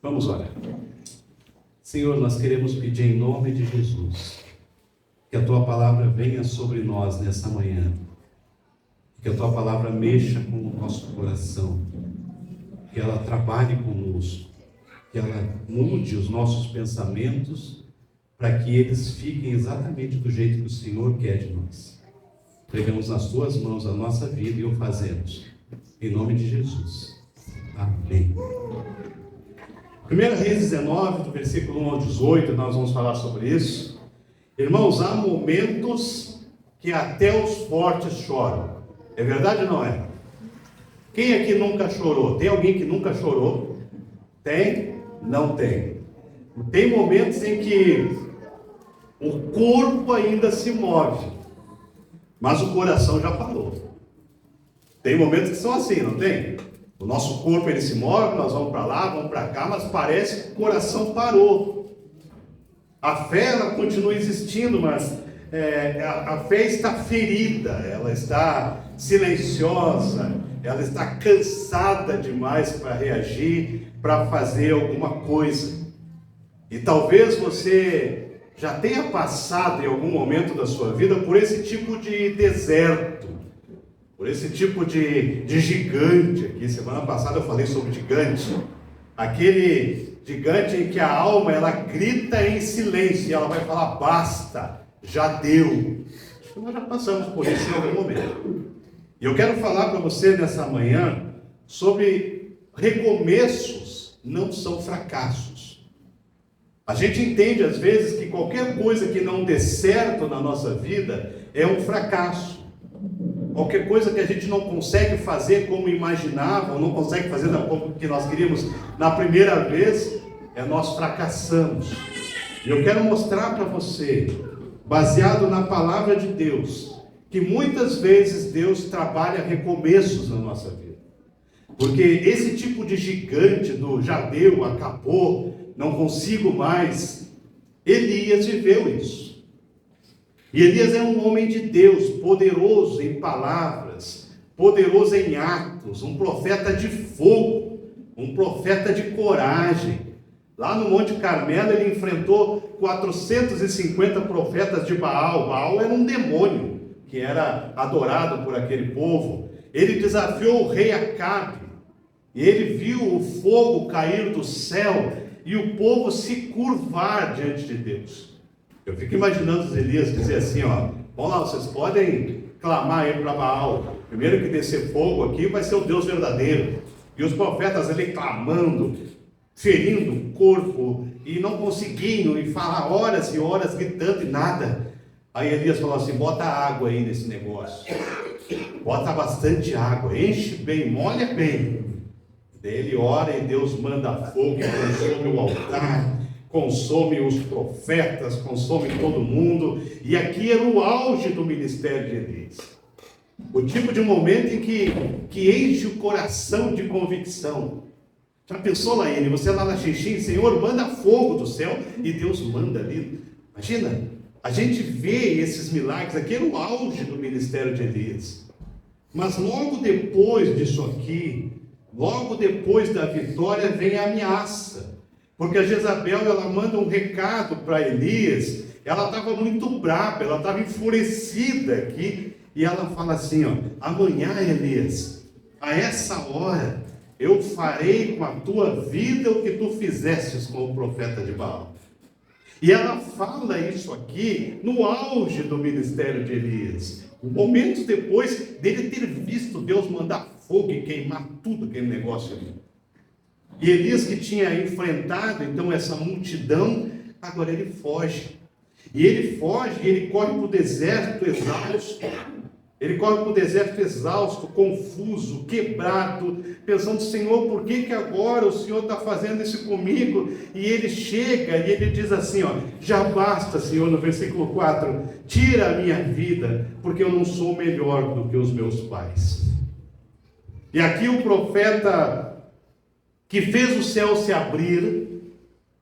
Vamos orar. Senhor, nós queremos pedir em nome de Jesus que a Tua palavra venha sobre nós nessa manhã, que a Tua palavra mexa com o nosso coração, que ela trabalhe conosco, que ela mude os nossos pensamentos para que eles fiquem exatamente do jeito que o Senhor quer de nós. Entregamos nas Tuas mãos a nossa vida e o fazemos, em nome de Jesus. Amém. 1 Reis 19, do versículo 1 ao 18, nós vamos falar sobre isso. Irmãos, há momentos que até os fortes choram. É verdade ou não é? Quem aqui nunca chorou? Tem alguém que nunca chorou? Tem? Não tem. Tem momentos em que o corpo ainda se move, mas o coração já parou. Tem momentos que são assim, não tem? O nosso corpo ele se move, nós vamos para lá, vamos para cá, mas parece que o coração parou. A fé ela continua existindo, mas a fé está ferida, ela está silenciosa, ela está cansada demais para reagir, para fazer alguma coisa. E talvez você já tenha passado em algum momento da sua vida por esse tipo de deserto, por esse tipo de gigante aqui. Semana passada eu falei sobre gigante, aquele gigante em que a alma ela grita em silêncio e ela vai falar basta, já deu. Acho que nós já passamos por isso em algum momento. E eu quero falar para você nessa manhã sobre recomeços não são fracassos. A gente entende às vezes que qualquer coisa que não dê certo na nossa vida é um fracasso. Qualquer coisa que a gente não consegue fazer como imaginava, ou não consegue fazer como que nós queríamos na primeira vez, nós fracassamos. E eu quero mostrar para você, baseado na palavra de Deus, que muitas vezes Deus trabalha recomeços na nossa vida. Porque esse tipo de gigante do já deu, acabou, não consigo mais, Elias viveu isso. E Elias é um homem de Deus, poderoso em palavras, poderoso em atos, um profeta de fogo, um profeta de coragem. Lá no Monte Carmelo ele enfrentou 450 profetas de Baal. Baal era um demônio que era adorado por aquele povo. Ele desafiou o rei Acabe, e ele viu o fogo cair do céu e o povo se curvar diante de Deus. Eu fico imaginando os Elias dizer assim, vamos lá, vocês podem clamar aí para Baal. Primeiro que descer fogo aqui vai ser o Deus verdadeiro. E os profetas ali clamando, ferindo o corpo e não conseguindo, e falar horas e horas gritando e nada. Aí Elias falou assim, bota água aí nesse negócio. Bota bastante água, enche bem, molha bem. Daí ele ora e Deus manda fogo e consome o altar, consome os profetas, consome todo mundo. E aqui era o auge do ministério de Elias. O tipo de momento em que enche o coração de convicção. Já pensou, Laine, você lá na Xixim, Senhor, manda fogo do céu, e Deus manda ali. Imagina, a gente vê esses milagres, aqui era o auge do ministério de Elias. Mas logo depois disso aqui, logo depois da vitória, vem a ameaça. Porque a Jezabel, ela manda um recado para Elias, ela estava muito brava, ela estava enfurecida aqui, e ela fala assim, amanhã, Elias, a essa hora, eu farei com a tua vida o que tu fizestes com o profeta de Baal. E ela fala isso aqui no auge do ministério de Elias. Momentos depois dele ter visto Deus mandar fogo e queimar tudo aquele negócio ali. E Elias, que tinha enfrentado então essa multidão, agora ele foge. E ele foge, e ele corre para o deserto exausto. Ele corre para o deserto exausto, confuso, quebrado, pensando, Senhor, por que agora o Senhor está fazendo isso comigo? E ele chega e ele diz assim, já basta, Senhor, no versículo 4, tira a minha vida, porque eu não sou melhor do que os meus pais. E aqui o profeta que fez o céu se abrir,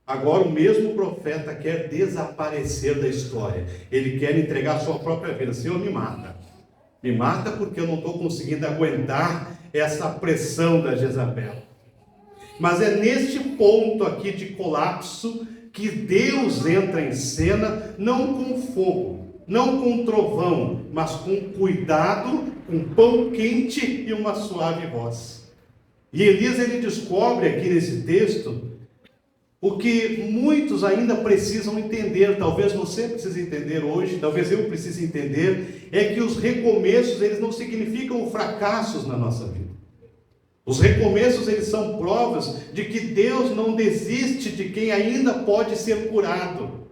agora o mesmo profeta quer desaparecer da história. Ele quer entregar a sua própria vida. Senhor, me mata. Me mata porque eu não estou conseguindo aguentar essa pressão da Jezabel. Mas é neste ponto aqui de colapso que Deus entra em cena, não com fogo, não com trovão, mas com cuidado, com pão quente e uma suave voz. E Elias, ele descobre aqui nesse texto o que muitos ainda precisam entender, talvez você precise entender hoje, talvez eu precise entender, é que os recomeços, eles não significam fracassos na nossa vida. Os recomeços, eles são provas de que Deus não desiste de quem ainda pode ser curado,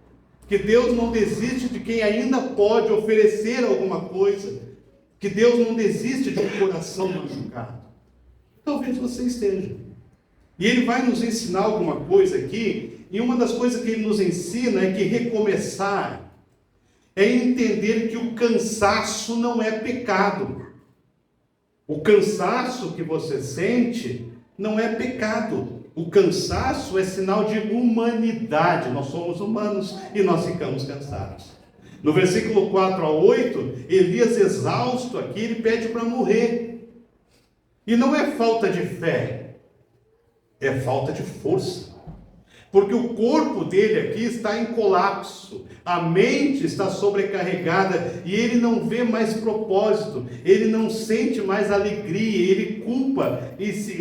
que Deus não desiste de quem ainda pode oferecer alguma coisa, que Deus não desiste de um coração machucado. Talvez você esteja. E Ele vai nos ensinar alguma coisa aqui, e uma das coisas que Ele nos ensina é que recomeçar é entender que o cansaço não é pecado. O cansaço que você sente não é pecado. O cansaço é sinal de humanidade. Nós somos humanos e nós ficamos cansados. No versículo 4 a 8, Elias, exausto aqui, ele pede para morrer. E não é falta de fé, é falta de força. Porque o corpo dele aqui está em colapso, a mente está sobrecarregada e ele não vê mais propósito, ele não sente mais alegria, ele culpa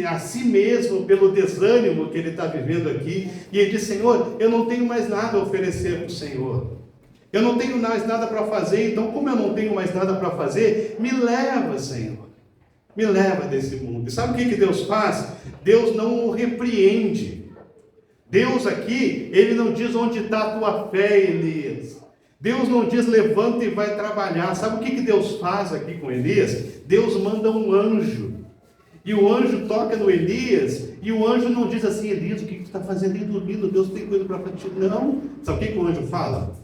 a si mesmo pelo desânimo que ele está vivendo aqui. E ele diz: Senhor, eu não tenho mais nada a oferecer para o Senhor, eu não tenho mais nada para fazer, então como eu não tenho mais nada para fazer, me leva, Senhor, me leva desse mundo. E sabe o que Deus faz? Deus não o repreende. Deus aqui, Ele não diz onde está a tua fé, Elias. Deus não diz levanta e vai trabalhar. Sabe o que Deus faz aqui com Elias? Deus manda um anjo. E o anjo toca no Elias, e o anjo não diz assim: Elias, o que tu está fazendo aí dormindo? Deus tem coisa para ti. Não. Sabe o que o anjo fala?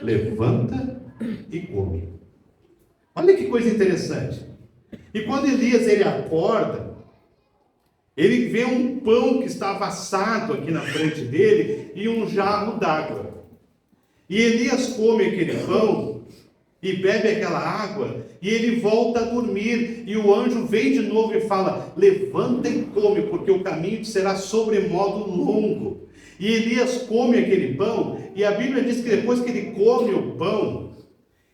Levanta e come. Olha que coisa interessante. E quando Elias ele acorda, ele vê um pão que estava assado aqui na frente dele e um jarro d'água. E Elias come aquele pão e bebe aquela água e ele volta a dormir. E o anjo vem de novo e fala: levanta e come, porque o caminho será sobremodo longo. E Elias come aquele pão, e a Bíblia diz que depois que ele come o pão,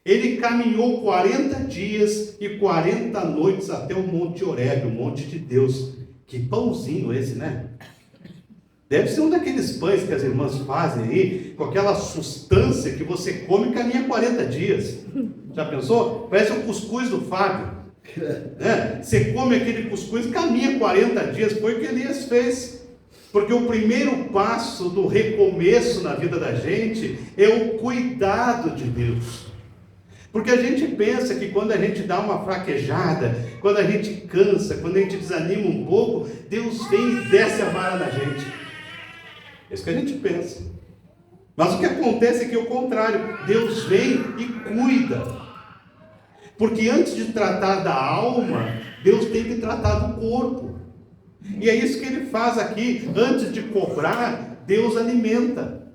ele caminhou 40 dias e 40 noites até o Monte Horebe, o monte de Deus. Que pãozinho esse, né? Deve ser um daqueles pães que as irmãs fazem aí, com aquela sustância que você come e caminha 40 dias. Já pensou? Parece o cuscuz do Fábio. Né? Você come aquele cuscuz e caminha 40 dias. Foi o que Elias fez. Porque o primeiro passo do recomeço na vida da gente é o cuidado de Deus. Porque a gente pensa que quando a gente dá uma fraquejada, quando a gente cansa, quando a gente desanima um pouco, Deus vem e desce a vara na gente. É isso que a gente pensa. Mas o que acontece é que é o contrário. Deus vem e cuida. Porque antes de tratar da alma, Deus tem que tratar do corpo. E é isso que Ele faz aqui. Antes de cobrar, Deus alimenta.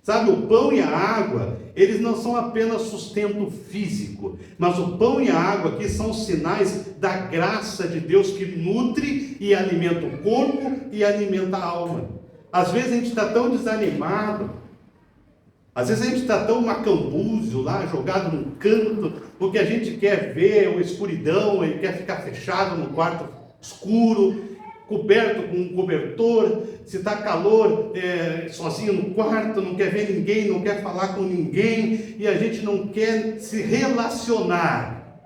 Sabe, o pão e a água, eles não são apenas sustento físico, mas o pão e a água aqui são sinais da graça de Deus que nutre e alimenta o corpo e alimenta a alma. Às vezes a gente está tão desanimado, às vezes a gente está tão macambúzio lá, jogado num canto, porque a gente quer ver a escuridão, ele quer ficar fechado no quarto escuro, coberto com um cobertor, se está calor, sozinho no quarto, não quer ver ninguém, não quer falar com ninguém, e a gente não quer se relacionar.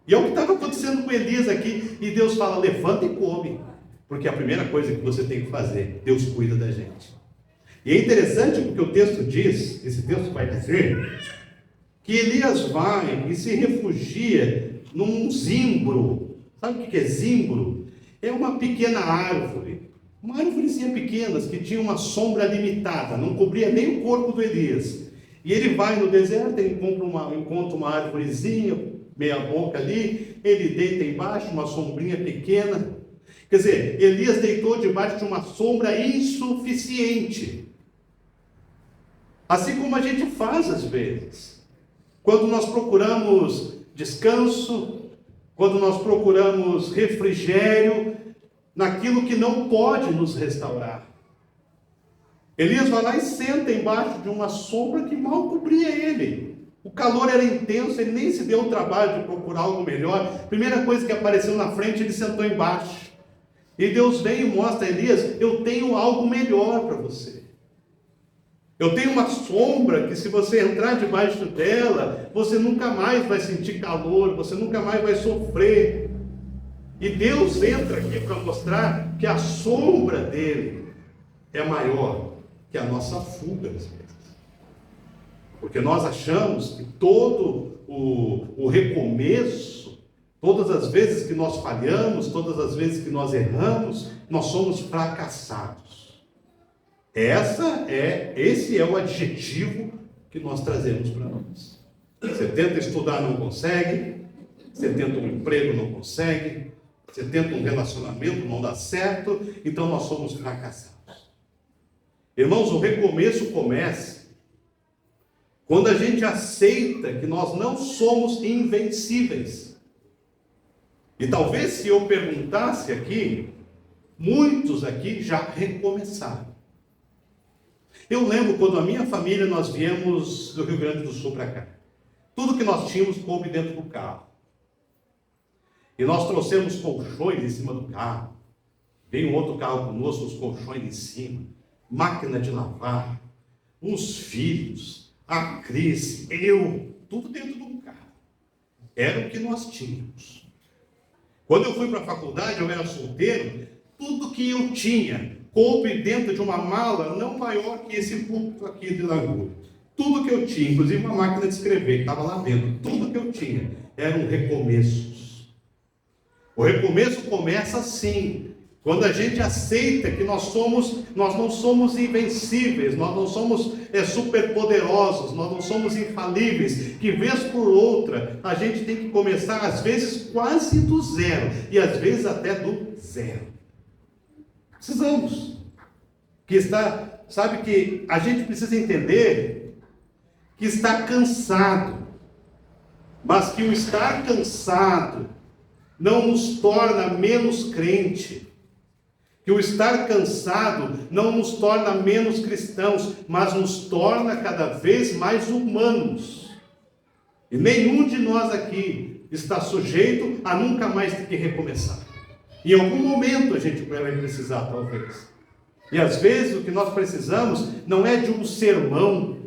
E é o que estava acontecendo com Elias aqui, e Deus fala: levanta e come, porque é a primeira coisa que você tem que fazer, Deus cuida da gente. E é interessante porque o texto diz, esse texto vai dizer, que Elias vai e se refugia num zimbro. Sabe o que é zimbro? É uma pequena árvore, uma árvorezinha pequena, que tinha uma sombra limitada, não cobria nem o corpo do Elias. E ele vai no deserto, ele encontra uma árvorezinha, meia boca ali, ele deita embaixo, uma sombrinha pequena. Quer dizer, Elias deitou debaixo de uma sombra insuficiente. Assim como a gente faz às vezes. Quando nós procuramos descanso, quando nós procuramos refrigério, naquilo que não pode nos restaurar. Elias vai lá e senta embaixo de uma sombra que mal cobria ele. O calor era intenso, ele nem se deu o trabalho de procurar algo melhor. Primeira coisa que apareceu na frente, ele sentou embaixo. E Deus vem e mostra a Elias: eu tenho algo melhor para você. Eu tenho uma sombra que, se você entrar debaixo dela, você nunca mais vai sentir calor, você nunca mais vai sofrer. E Deus entra aqui para mostrar que a sombra dele é maior que a nossa fuga, às vezes. Porque nós achamos que todo o recomeço, todas as vezes que nós falhamos, todas as vezes que nós erramos, nós somos fracassados. Esse é o adjetivo que nós trazemos para nós. Você tenta estudar, não consegue. Você tenta um emprego, não consegue. Você tenta um relacionamento, não dá certo. Então nós somos fracassados. Irmãos, o recomeço começa quando a gente aceita que nós não somos invencíveis. E talvez, se eu perguntasse aqui, muitos aqui já recomeçaram. Eu lembro quando a minha família, nós viemos do Rio Grande do Sul para cá. Tudo que nós tínhamos coube dentro do carro. E nós trouxemos colchões em cima do carro. Veio um outro carro conosco, os colchões em cima. Máquina de lavar, uns filhos, a Cris, eu, tudo dentro de um carro. Era o que nós tínhamos. Quando eu fui para a faculdade, eu era solteiro, tudo que eu tinha coube dentro de uma mala não maior que esse púlpito aqui de largura. Tudo que eu tinha, inclusive uma máquina de escrever, que estava lá dentro, tudo que eu tinha eram recomeços. O recomeço começa assim. Quando a gente aceita que nós não somos invencíveis, nós não somos superpoderosos, nós não somos infalíveis, que vez por outra a gente tem que começar, às vezes quase do zero, e às vezes até do zero. Precisamos. Sabe que a gente precisa entender que está cansado, mas que o estar cansado não nos torna menos crente. Que o estar cansado não nos torna menos cristãos, mas nos torna cada vez mais humanos. E nenhum de nós aqui está sujeito a nunca mais ter que recomeçar. Em algum momento a gente vai precisar, talvez. E às vezes o que nós precisamos não é de um sermão.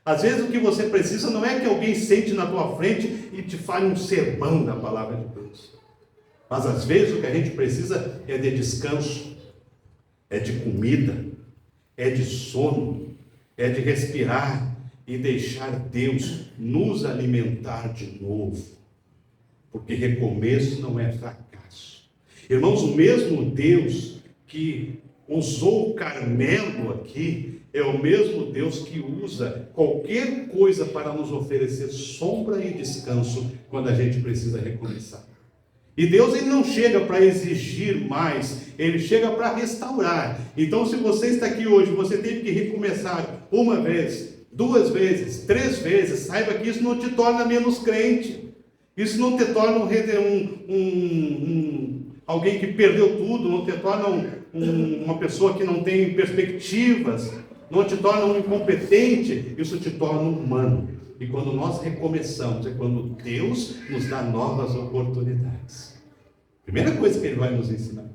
Às vezes o que você precisa não é que alguém sente na tua frente e te fale um sermão da palavra de Deus. Mas às vezes o que a gente precisa é de descanso, é de comida, é de sono, é de respirar e deixar Deus nos alimentar de novo. Porque recomeço não é fracasso. Irmãos, o mesmo Deus que usou o Carmelo aqui, é o mesmo Deus que usa qualquer coisa para nos oferecer sombra e descanso quando a gente precisa recomeçar. E Deus, ele não chega para exigir mais, ele chega para restaurar. Então, se você está aqui hoje, você teve que recomeçar uma vez, 2 vezes, 3 vezes, saiba que isso não te torna menos crente. Isso não te torna alguém que perdeu tudo, não te torna uma pessoa que não tem perspectivas, não te torna um incompetente, isso te torna humano. E quando nós recomeçamos, é quando Deus nos dá novas oportunidades. Primeira coisa que Ele vai nos ensinar.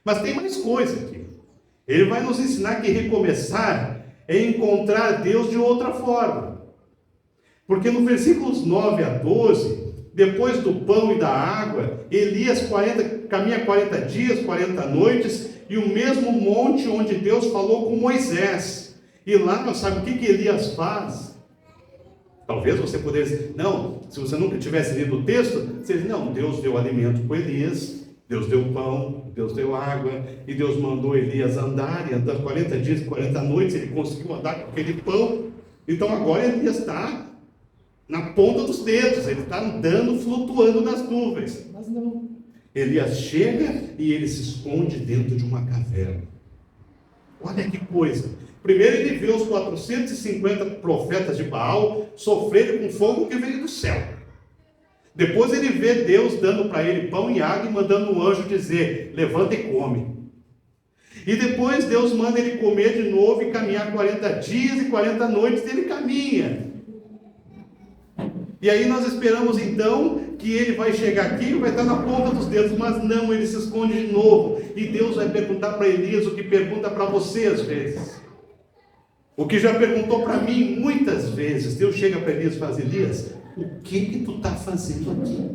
Mas tem mais coisa aqui. Ele vai nos ensinar que recomeçar é encontrar Deus de outra forma. Porque no versículos 9 a 12, depois do pão e da água, Elias caminha 40 dias, 40 noites, e o mesmo monte onde Deus falou com Moisés. E lá nós sabemos o que Elias faz. Talvez você pudesse dizer, não, se você nunca tivesse lido o texto, você diz, não, Deus deu alimento para Elias, Deus deu pão, Deus deu água, e Deus mandou Elias andar, e andar 40 dias, 40 noites, ele conseguiu andar com aquele pão. Então agora Elias está na ponta dos dedos, ele está andando, flutuando nas nuvens. Mas não, Elias chega e ele se esconde dentro de uma caverna. Olha que coisa. Primeiro ele vê os 450 profetas de Baal sofrerem com fogo que veio do céu. Depois ele vê Deus dando para ele pão e água e mandando um anjo dizer: levanta e come. E depois Deus manda ele comer de novo e caminhar 40 dias e 40 noites, e ele caminha. E aí nós esperamos então que ele vai chegar aqui e vai estar na ponta dos dedos, mas não, ele se esconde de novo. E Deus vai perguntar para Elias o que pergunta para você às vezes. O que já perguntou para mim muitas vezes. Deus chega para Elias e fala: Elias, o que tu está fazendo aqui?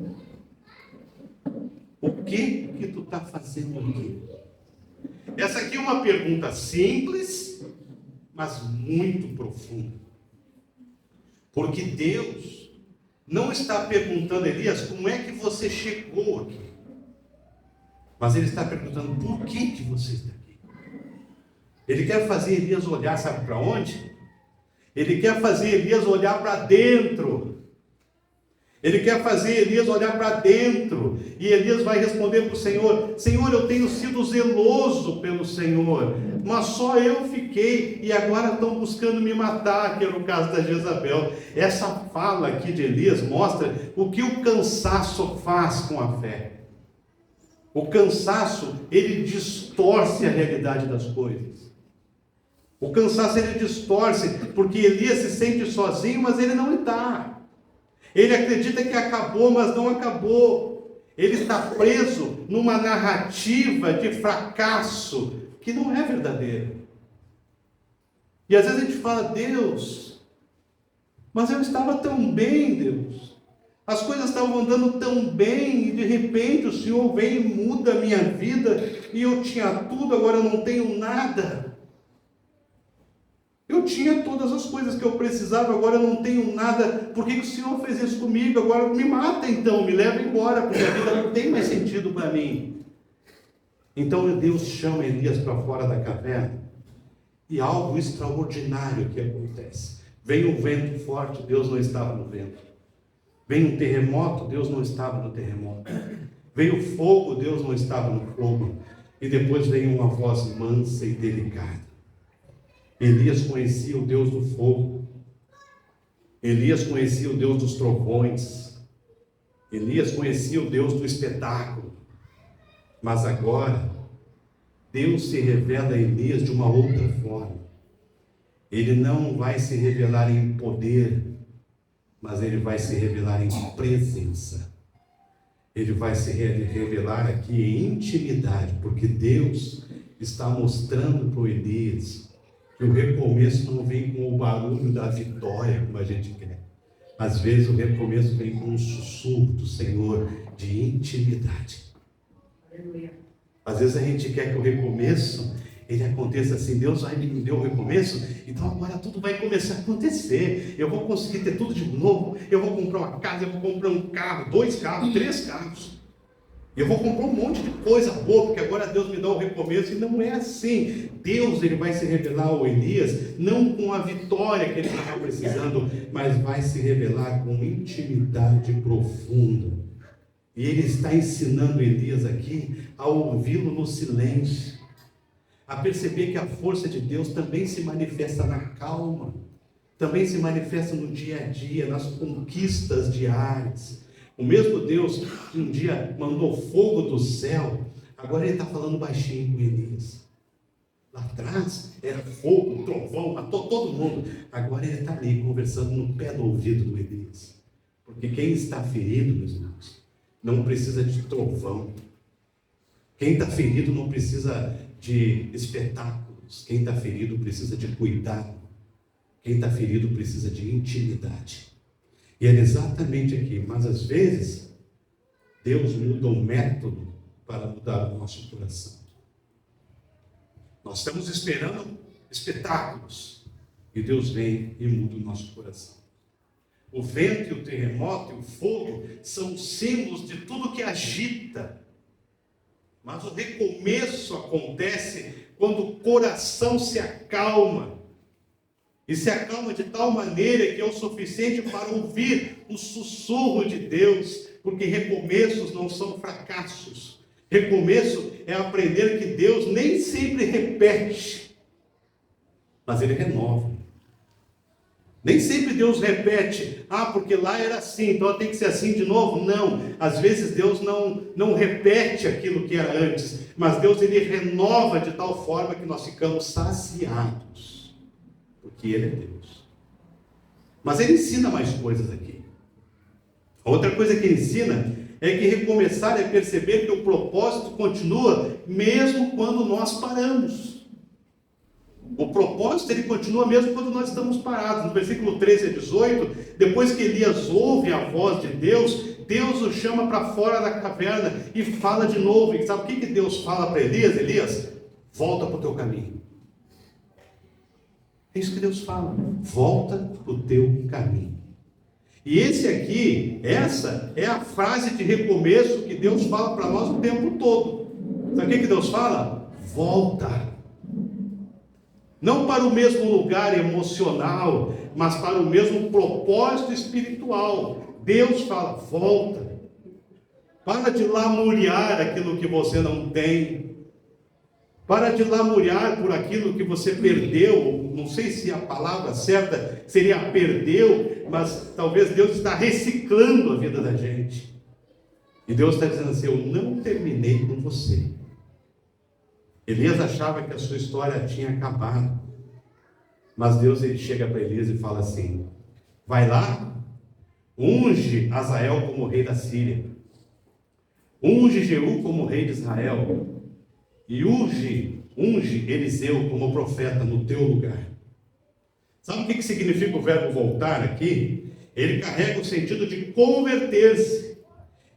O que tu está fazendo aqui? Essa aqui é uma pergunta simples, mas muito profunda. Porque Deus não está perguntando a Elias como é que você chegou aqui. Mas Ele está perguntando por que você está aqui. Ele quer fazer Elias olhar, sabe para onde? Ele quer fazer Elias olhar para dentro. Ele quer fazer Elias olhar para dentro. E Elias vai responder para o Senhor: Senhor, eu tenho sido zeloso pelo Senhor, mas só eu fiquei, e agora estão buscando me matar, que era o caso da Jezabel. Essa fala aqui de Elias mostra o que o cansaço faz com a fé. O cansaço, ele distorce a realidade das coisas. O cansaço, ele distorce, porque Elias se sente sozinho, mas ele não está. Ele acredita que acabou, mas não acabou. Ele está preso numa narrativa de fracasso que não é verdadeira. E às vezes a gente fala: Deus, mas eu estava tão bem, Deus. As coisas estavam andando tão bem, e de repente o Senhor vem e muda a minha vida, e eu tinha tudo, agora eu não tenho nada. Eu tinha todas as coisas que eu precisava, agora eu não tenho nada. Por que o Senhor fez isso comigo? Agora me mata então, me leva embora, porque a vida não tem mais sentido para mim. Então Deus chama Elias para fora da caverna, e algo extraordinário que acontece. Vem um vento forte, Deus não estava no vento. Vem um terremoto, Deus não estava no terremoto. Vem o fogo, Deus não estava no fogo. E depois vem uma voz mansa e delicada. Elias conhecia o Deus do fogo. Elias conhecia o Deus dos trovões. Elias conhecia o Deus do espetáculo. Mas agora, Deus se revela a Elias de uma outra forma. Ele não vai se revelar em poder, mas ele vai se revelar em presença. Ele vai se revelar aqui em intimidade, porque Deus está mostrando para o Elias que o recomeço não vem com o barulho da vitória, como a gente quer. Às vezes o recomeço vem com um sussurro do Senhor de intimidade. Aleluia. Às vezes a gente quer que o recomeço, ele aconteça assim: Deus vai me dar o recomeço, então agora tudo vai começar a acontecer. Eu vou conseguir ter tudo de novo, eu vou comprar uma casa, eu vou comprar um carro, 2 carros, 3 carros. Eu vou comprar um monte de coisa boa, porque agora Deus me dá o recomeço. E não é assim. Deus, ele vai se revelar ao Elias, não com a vitória que ele estava precisando, mas vai se revelar com intimidade profunda. E ele está ensinando Elias aqui a ouvi-lo no silêncio, a perceber que a força de Deus também se manifesta na calma, também se manifesta no dia a dia, nas conquistas diárias. O mesmo Deus que um dia mandou fogo do céu, agora ele está falando baixinho com Elias. Lá atrás era fogo, trovão, matou todo mundo. Agora ele está ali conversando no pé do ouvido do Elias. Porque quem está ferido, meus irmãos, não precisa de trovão. Quem está ferido não precisa de espetáculos. Quem está ferido precisa de cuidado. Quem está ferido precisa de intimidade. E é exatamente aqui, mas às vezes Deus muda o método para mudar o nosso coração. Nós estamos esperando espetáculos e Deus vem e muda o nosso coração. O vento, o terremoto e o fogo são símbolos de tudo que agita, mas o recomeço acontece quando o coração se acalma. E se acalma de tal maneira que é o suficiente para ouvir o sussurro de Deus, porque recomeços não são fracassos. Recomeço é aprender que Deus nem sempre repete, mas Ele renova. Nem sempre Deus repete, porque lá era assim, então tem que ser assim de novo. Não, às vezes Deus não repete aquilo que era antes, mas Deus ele renova de tal forma que nós ficamos saciados, porque Ele é Deus. Mas Ele ensina mais coisas aqui. Outra coisa que Ele ensina é que recomeçar é perceber que o propósito continua mesmo quando nós paramos. O propósito ele continua mesmo quando nós estamos parados. No versículo 13 a 18, depois que Elias ouve a voz de Deus, Deus o chama para fora da caverna e fala de novo. E sabe o que Deus fala para Elias? Elias, volta para o teu caminho. É isso que Deus fala. Volta para o teu caminho. E essa é a frase de recomeço que Deus fala para nós o tempo todo. Sabe o que Deus fala? Volta. Não para o mesmo lugar emocional, mas para o mesmo propósito espiritual. Deus fala, volta. Para de lamuriar aquilo que você não tem. Para de lamuriar por aquilo que você perdeu. Não sei se a palavra certa seria perdeu, mas talvez Deus está reciclando a vida da gente. E Deus está dizendo assim, eu não terminei com você. Elias achava que a sua história tinha acabado. Mas Deus ele chega para Elias e fala assim, vai lá, unge Azael como rei da Síria. Unge Jeú como rei de Israel. E unge Eliseu como profeta no teu lugar. Sabe o que significa o verbo voltar aqui? Ele carrega o sentido de converter-se.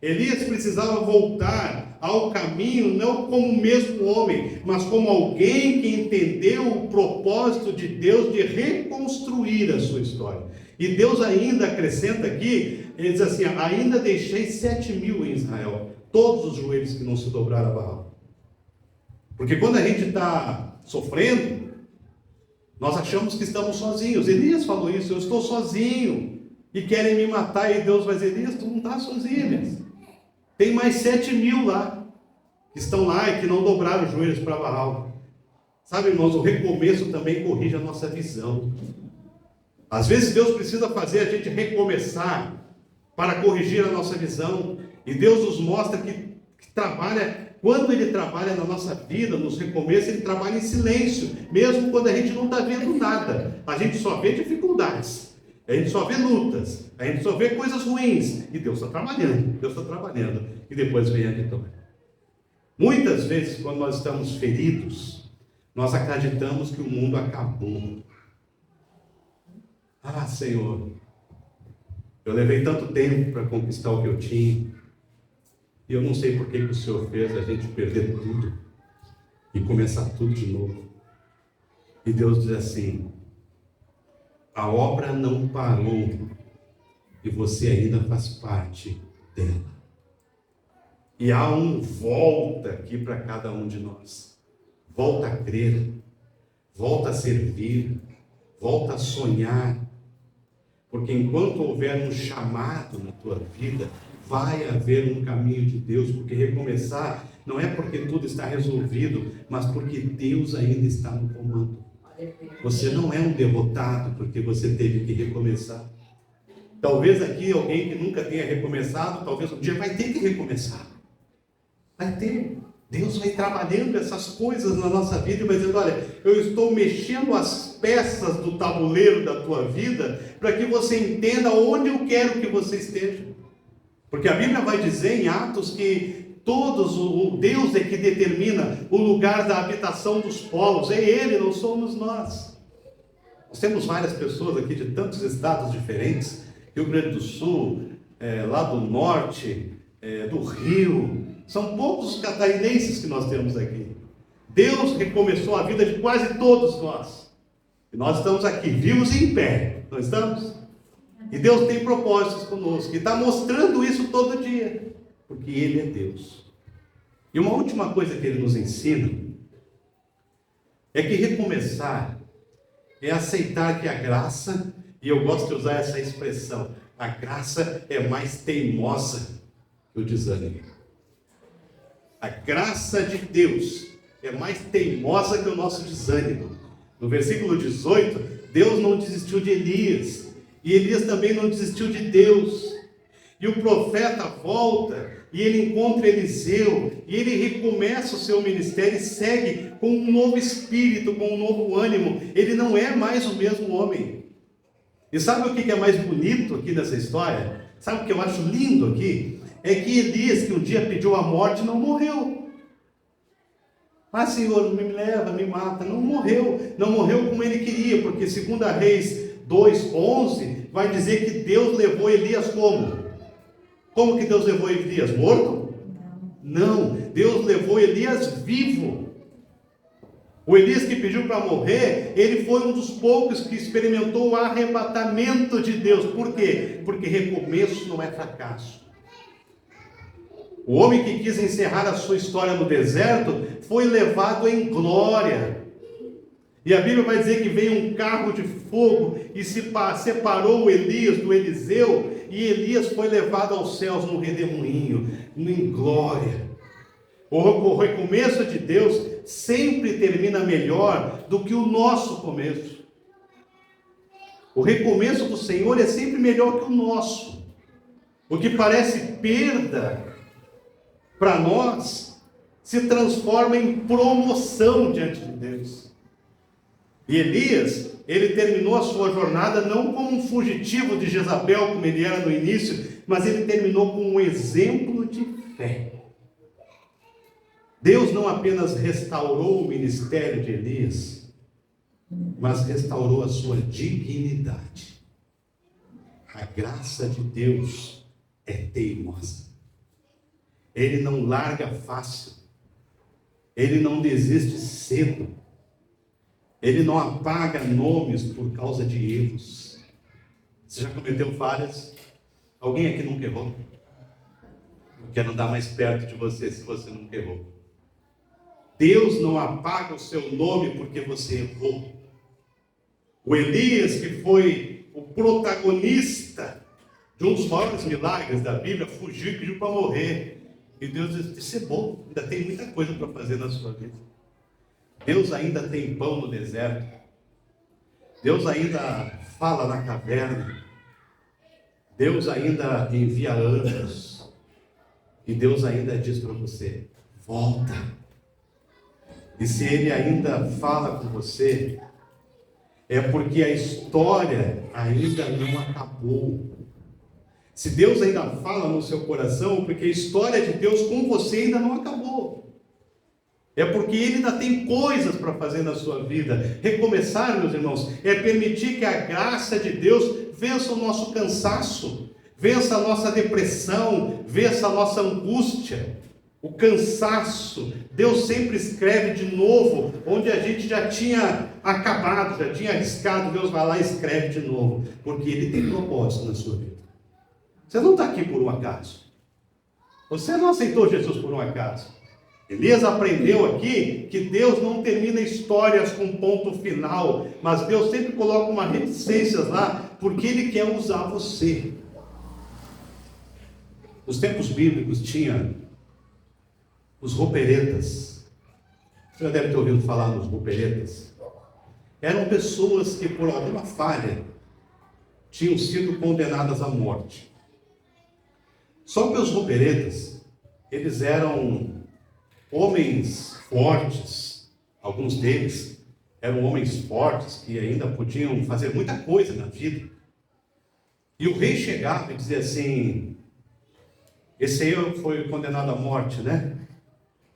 Elias precisava voltar ao caminho, não como o mesmo homem, mas como alguém que entendeu o propósito de Deus de reconstruir a sua história. E Deus ainda acrescenta aqui, ele diz assim, ainda deixei 7.000 em Israel, todos os joelhos que não se dobraram a Baal. Porque quando a gente está sofrendo, nós achamos que estamos sozinhos. Elias falou isso, eu estou sozinho, e querem me matar, e Deus vai dizer, Elias, tu não está sozinho, Elias. Tem mais 7.000 lá, que estão lá e que não dobraram os joelhos para Baal. Sabe, irmãos, o recomeço também corrige a nossa visão. Às vezes Deus precisa fazer a gente recomeçar para corrigir a nossa visão. E Deus nos mostra que trabalha, quando Ele trabalha na nossa vida, nos recomeços, Ele trabalha em silêncio, mesmo quando a gente não está vendo nada. A gente só vê dificuldades. A gente só vê lutas, a gente só vê coisas ruins, e Deus está trabalhando, e depois vem a vitória. Muitas vezes, quando nós estamos feridos, nós acreditamos que o mundo acabou. Senhor, eu levei tanto tempo para conquistar o que eu tinha, e eu não sei por que o Senhor fez a gente perder tudo, e começar tudo de novo. E Deus diz assim, a obra não parou e você ainda faz parte dela. E há volta aqui para cada um de nós. Volta a crer, volta a servir, volta a sonhar. Porque enquanto houver um chamado na tua vida, vai haver um caminho de Deus. Porque recomeçar não é porque tudo está resolvido, mas porque Deus ainda está no comando. Você não é um derrotado porque você teve que recomeçar. Talvez aqui alguém que nunca tenha recomeçado, talvez um dia vai ter que recomeçar. Vai ter. Deus vai trabalhando essas coisas na nossa vida e vai dizendo, olha, eu estou mexendo as peças do tabuleiro da tua vida para que você entenda onde eu quero que você esteja. Porque a Bíblia vai dizer em Atos que o Deus é que determina o lugar da habitação dos povos, é Ele, não somos nós. Nós temos várias pessoas aqui de tantos estados diferentes, Rio Grande do Sul, lá do norte, do Rio, são poucos catarinenses que nós temos aqui. Deus recomeçou a vida de quase todos nós, e nós estamos aqui, vivos e em pé, não estamos? E Deus tem propósitos conosco, e está mostrando isso todo dia. Porque Ele é Deus. E uma última coisa que Ele nos ensina é que recomeçar é aceitar que a graça, e eu gosto de usar essa expressão, a graça é mais teimosa que o desânimo. A graça de Deus é mais teimosa que o nosso desânimo. No versículo 18, Deus não desistiu de Elias, e Elias também não desistiu de Deus. E o profeta volta, e ele encontra Eliseu, e ele recomeça o seu ministério e segue com um novo espírito, com um novo ânimo. Ele não é mais o mesmo homem. E sabe o que é mais bonito aqui nessa história? Sabe o que eu acho lindo aqui? É que Elias, que um dia pediu a morte, não morreu. Ah, Senhor, me leva, me mata. Não morreu. Não morreu como ele queria, porque 2 Reis 2:11 vai dizer que Deus levou Elias como? Como que Deus levou Elias? Morto? Não. Deus levou Elias vivo. O Elias que pediu para morrer, ele foi um dos poucos que experimentou o arrebatamento de Deus. Por quê? Porque recomeço não é fracasso. O homem que quis encerrar a sua história no deserto foi levado em glória. E a Bíblia vai dizer que veio um carro de fogo e separou Elias do Eliseu, e Elias foi levado aos céus num redemoinho, em glória. O recomeço de Deus sempre termina melhor do que o nosso começo. O recomeço do Senhor é sempre melhor que o nosso. O que parece perda para nós se transforma em promoção diante de Deus. E Elias, ele terminou a sua jornada não como um fugitivo de Jezabel, como ele era no início, mas ele terminou com um exemplo de fé. Deus não apenas restaurou o ministério de Elias, mas restaurou a sua dignidade. A graça de Deus é teimosa. Ele não larga fácil. Ele não desiste cedo. Ele não apaga nomes por causa de erros. Você já cometeu falhas? Alguém aqui nunca errou? Eu quero andar mais perto de você se você nunca errou. Deus não apaga o seu nome porque você errou. O Elias, que foi o protagonista de um dos maiores milagres da Bíblia, fugiu e pediu para morrer. E Deus disse: isso é bom, ainda tem muita coisa para fazer na sua vida. Deus ainda tem pão no deserto. Deus ainda fala na caverna. Deus ainda envia anjos. E Deus ainda diz para você: volta. E se Ele ainda fala com você, é porque a história ainda não acabou. Se Deus ainda fala no seu coração, porque a história de Deus com você ainda não acabou. É porque Ele ainda tem coisas para fazer na sua vida. Recomeçar, meus irmãos, é permitir que a graça de Deus vença o nosso cansaço, vença a nossa depressão, vença a nossa angústia, o cansaço. Deus sempre escreve de novo, onde a gente já tinha acabado, já tinha arriscado. Deus vai lá e escreve de novo, porque Ele tem propósito na sua vida. Você não está aqui por um acaso. Você não aceitou Jesus por um acaso. Elias aprendeu aqui que Deus não termina histórias com ponto final, mas Deus sempre coloca uma reticência lá, porque Ele quer usar você. Nos tempos bíblicos tinha os rouperetas. Você já deve ter ouvido falar nos rouperetas. Eram pessoas que por alguma falha tinham sido condenadas à morte. Só que os rouperetas, eles eram homens fortes. Alguns deles eram homens fortes que ainda podiam fazer muita coisa na vida. E o rei chegava e dizia assim: esse aí foi condenado à morte, né?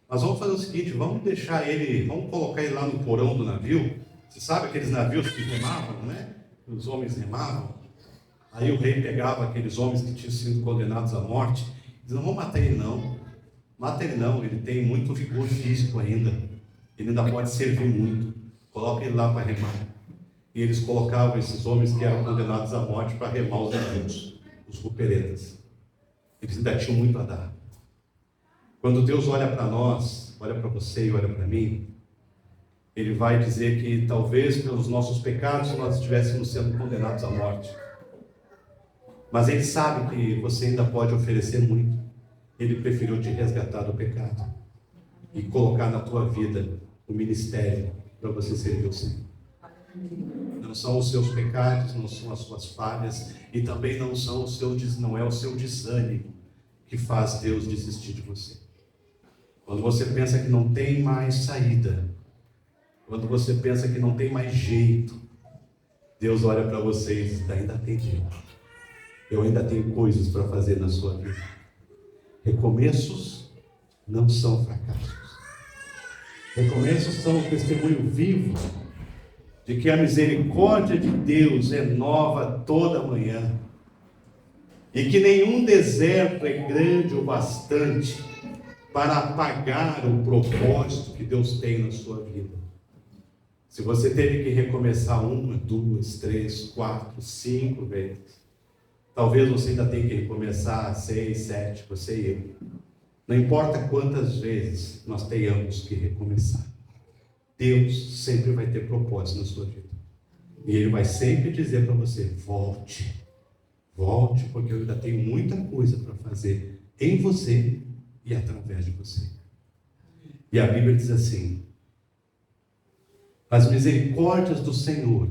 Mas vamos fazer o seguinte, vamos deixar ele, vamos colocar ele lá no porão do navio. Você sabe aqueles navios que remavam, né? Os homens remavam. Aí o rei pegava aqueles homens que tinham sido condenados à morte e dizia: não vamos matar ele não. Mata ele não, ele tem muito vigor físico ainda. Ele ainda pode servir muito. Coloca ele lá para remar. E eles colocavam esses homens que eram condenados à morte para remar os navios, os rouperetas. Eles ainda tinham muito a dar. Quando Deus olha para nós, olha para você e olha para mim, Ele vai dizer que talvez pelos nossos pecados nós estivéssemos sendo condenados à morte. Mas Ele sabe que você ainda pode oferecer muito. Ele preferiu te resgatar do pecado e colocar na tua vida o ministério para você servir o Senhor. Não são os seus pecados, não são as suas falhas, e também não é o seu desânimo que faz Deus desistir de você. Quando você pensa que não tem mais saída, quando você pensa que não tem mais jeito, Deus olha para você e diz: ainda tem tempo. Eu ainda tenho coisas para fazer na sua vida. Recomeços não são fracassos. Recomeços são o testemunho vivo de que a misericórdia de Deus é nova toda manhã. E que nenhum deserto é grande o bastante para apagar o propósito que Deus tem na sua vida. Se você teve que recomeçar 1, 2, 3, 4, 5 vezes, talvez você ainda tenha que recomeçar 6, 7, você e eu. Não importa quantas vezes nós tenhamos que recomeçar, Deus sempre vai ter propósito na sua vida. E Ele vai sempre dizer para você: volte, volte, porque eu ainda tenho muita coisa para fazer em você e através de você. E a Bíblia diz assim: as misericórdias do Senhor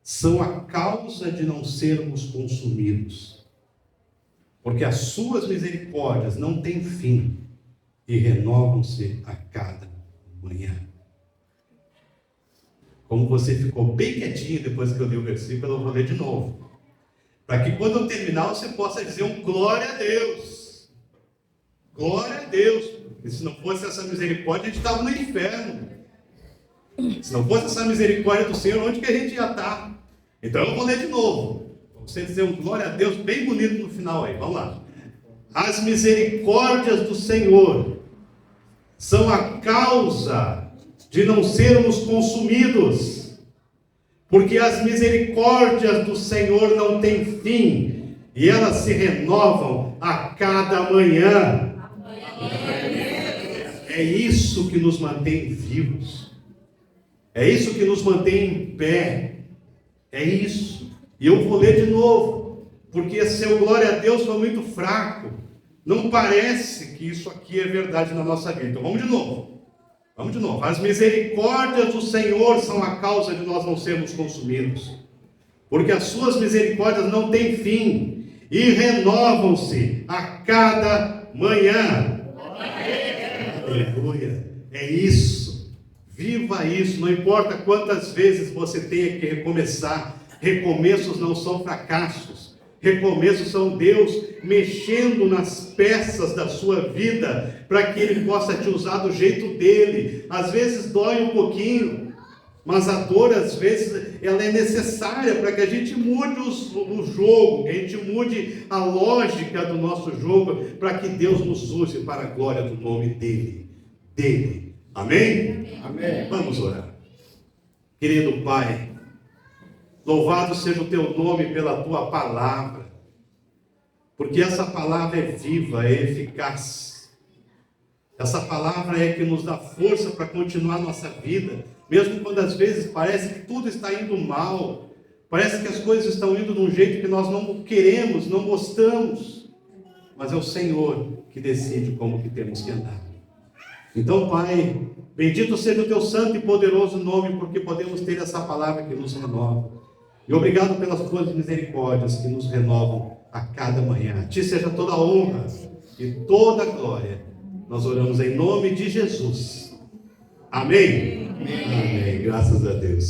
são a causa de não sermos consumidos, porque as suas misericórdias não têm fim e renovam-se a cada manhã. Como você ficou bem quietinho depois que eu li o versículo, eu vou ler de novo, para que quando eu terminar você possa dizer um glória a Deus. Glória a Deus. Porque se não fosse essa misericórdia, a gente estava no inferno. Se não fosse essa misericórdia do Senhor, onde que a gente ia estar? Então eu vou ler de novo. Você dizer um glória a Deus bem bonito no final aí. Vamos lá. As misericórdias do Senhor são a causa de não sermos consumidos, porque as misericórdias do Senhor não têm fim e elas se renovam a cada manhã. É isso que nos mantém vivos. É isso que nos mantém em pé. É isso. E eu vou ler de novo, porque esse seu glória a Deus foi muito fraco. Não parece que isso aqui é verdade na nossa vida. Então vamos de novo. Vamos de novo. As misericórdias do Senhor são a causa de nós não sermos consumidos, porque as suas misericórdias não têm fim e renovam-se a cada manhã. Aleluia. É isso. Viva isso, não importa quantas vezes você tenha que recomeçar. Recomeços não são fracassos. Recomeços são Deus mexendo nas peças da sua vida para que Ele possa te usar do jeito dele. Às vezes dói um pouquinho, mas a dor às vezes ela é necessária para que a gente mude o jogo, que a gente mude a lógica do nosso jogo, para que Deus nos use para a glória do nome dele. Amém? Amém. Vamos orar. Querido Pai, louvado seja o teu nome pela tua palavra, porque essa palavra é viva, é eficaz. Essa palavra é que nos dá força para continuar nossa vida, mesmo quando às vezes parece que tudo está indo mal, parece que as coisas estão indo de um jeito que nós não queremos, não gostamos, mas é o Senhor que decide como que temos que andar. Então, Pai, bendito seja o teu santo e poderoso nome, porque podemos ter essa palavra que nos renova. E obrigado pelas tuas misericórdias que nos renovam a cada manhã. A ti seja toda a honra e toda a glória. Nós oramos em nome de Jesus. Amém? Amém. Amém. Graças a Deus.